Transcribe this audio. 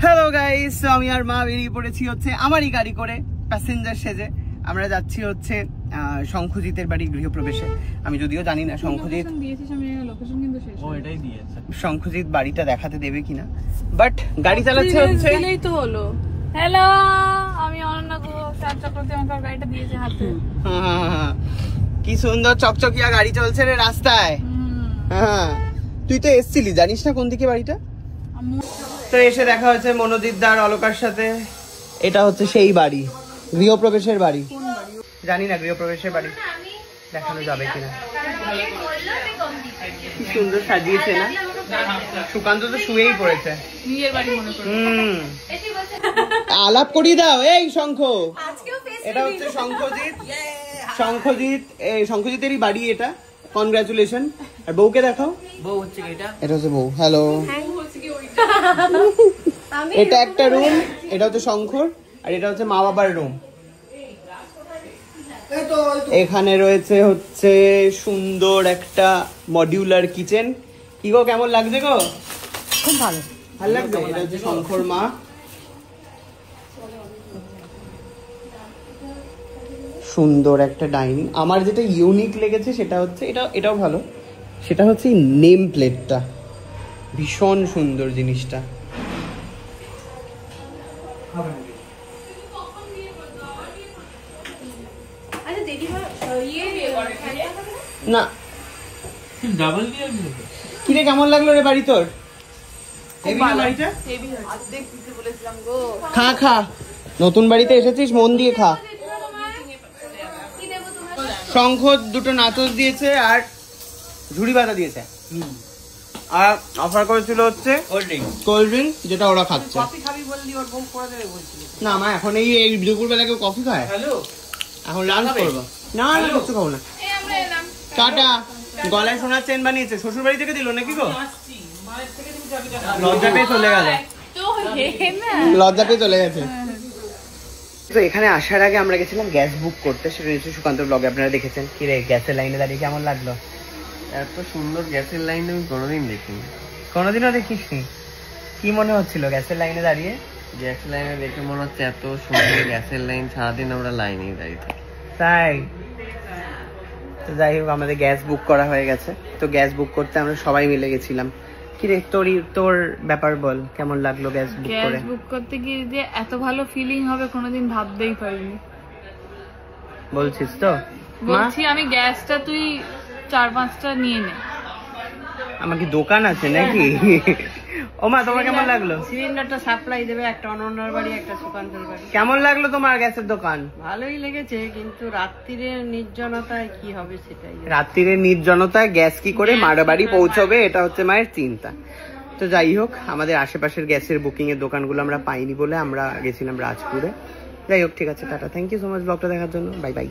Hello guys, আমি আর মা বেরিয়ে পড়েছি হচ্ছে আমারই গাড়ি করে প্যাসেঞ্জার সেজে। আমরা যাচ্ছি হচ্ছে শঙ্খজিতের বাড়ি গৃহপ্রবেশে। আমি যদিও জানি না শঙ্খজিৎ বাড়িটা দেখাতে দেবে কিনা, বাট গাড়ি চালাচ্ছে হচ্ছে। হ্যালো, আমি অনন্যা চক্রবর্তী, আমার গাড়িটা দিয়েছে হাতে। কি সুন্দর চকচকিয়া গাড়ি চলছে রে রাস্তায়। হ্যাঁ, তুই তো এসছিলি, জানিস না কোন দিকে বাড়িটা? তো এসে দেখা হচ্ছে মনোজিৎ দার অলকার সাথে। এটা হচ্ছে সেই বাড়ি, গৃহপ্রবেশের বাড়ি। জানি না গৃহপ্রবেশের বাড়ি দেখানো যাবে কিনা। কি সুন্দর সাজিয়েছে না? সুকান্ত তো শুয়েই পড়েছে। আলাপ করিয়ে দাও। এই শঙ্খ, এটা হচ্ছে শঙ্খজিৎ। শঙ্খজিতেরই বাড়ি এটা। কনগ্রাচুলেশন। আর বউকে দেখাও। বউ হচ্ছে এটা হচ্ছে বউ। হ্যালো। এটা একটা রুম, এটা হচ্ছে শঙ্কর, আর এটা হচ্ছে মা বাবার রুম। এখানে রয়েছে হচ্ছে সুন্দর একটা মডিউলার কিচেন। কি গো, কেমন লাগছে গো? খুব ভালো, ভালো লাগছে। এটা হচ্ছে শঙ্কর মা। সুন্দর একটা ডাইনিং। আমার যেটা ইউনিক লেগেছে সেটা হচ্ছে এটাও ভালো, সেটা হচ্ছে নেম প্লেটটা। ভীষণ সুন্দর জিনিসটা। না কিরে, কেমন লাগলো রে বাড়ি তোর? খা খা, নতুন বাড়িতে এসেছিস, মন দিয়ে খা। শঙ্খ দুটো নাচস দিয়েছে আর ঝুড়ি বাঁধা দিয়েছে। আর অফার করেছিল হচ্ছে কোল্ড ড্রিঙ্ক, যেটা ওরা খাচ্ছে। না মা, এখন এই দুপুর বেলা কেউ কফি খায়? এখন লাঞ্চ করবো। না না, কিছু খাবো না। টাটা। গলায় সোনার চেন বানিয়েছে, শ্বশুর বাড়ি থেকে দিল নাকি গো? লজ্জা পেয়ে চলে গেল, লজ্জা পেয়ে চলে গেছে। তো এখানে আসার আগে আমরা গেছিলাম গ্যাস বুক করতে, সেটা নিশ্চয়ই সুকান্ত ব্লগে আপনারা দেখেছেন। কি রে, গ্যাসের লাইনে দাঁড়িয়ে কেমন লাগলো? এত সুন্দর গ্যাসের লাইন আমি কোনোদিন দেখিনি। কোনোদিনও দেখিসনি? কি মনে হচ্ছিল গ্যাসের লাইনে দাঁড়িয়ে? গ্যাসের লাইনে দেখে মনে হচ্ছে এত সুন্দর গ্যাসের লাইন, সারাদিন আমরা লাইনেই দাঁড়িয়ে থাকি। তাই তো যাই হোক, আমাদের গ্যাস বুক করা হয়ে গেছে। তো গ্যাস বুক করতে আমরা সবাই মিলে গেছিলাম। কি রে, তোর ব্যাপার বল, কেমন লাগলো গ্যাস বুক করে? গ্যাস বুক করতে গিয়ে যে এত ভালো ফিলিং হবে কোনোদিন ভাবতেই পারিনি। বলছিস তো? বলছি আমি, গ্যাসটা তুই 4-5টা নিয়ে নে। আমার কি দোকান আছে নাকি? ও মা, তোমার কেমন লাগলো? সিলিন্ডারটা সাপ্লাই দেবে, একটা অনন্যার বাড়ি, একটা সুকান্তর বাড়ি। কেমন লাগলো তোমার গ্যাসের দোকান? ভালোই লেগেছে, কিন্তু রাত্রিরের নির্জনতায় কি হবে সেটাই। রাত্রিরের নির্জনতায় গ্যাস কি করে মার বাড়ি পৌঁছবে, এটা হচ্ছে মায়ের চিন্তা। তো যাই হোক, আমাদের আশেপাশের গ্যাসের বুকিং এর দোকানগুলো আমরা পাইনি বলে আমরা গেছিলাম রাজপুরে। যাই হোক, ঠিক আছে, tata, thank you so much ব্লগটা দেখার জন্য। Bye by.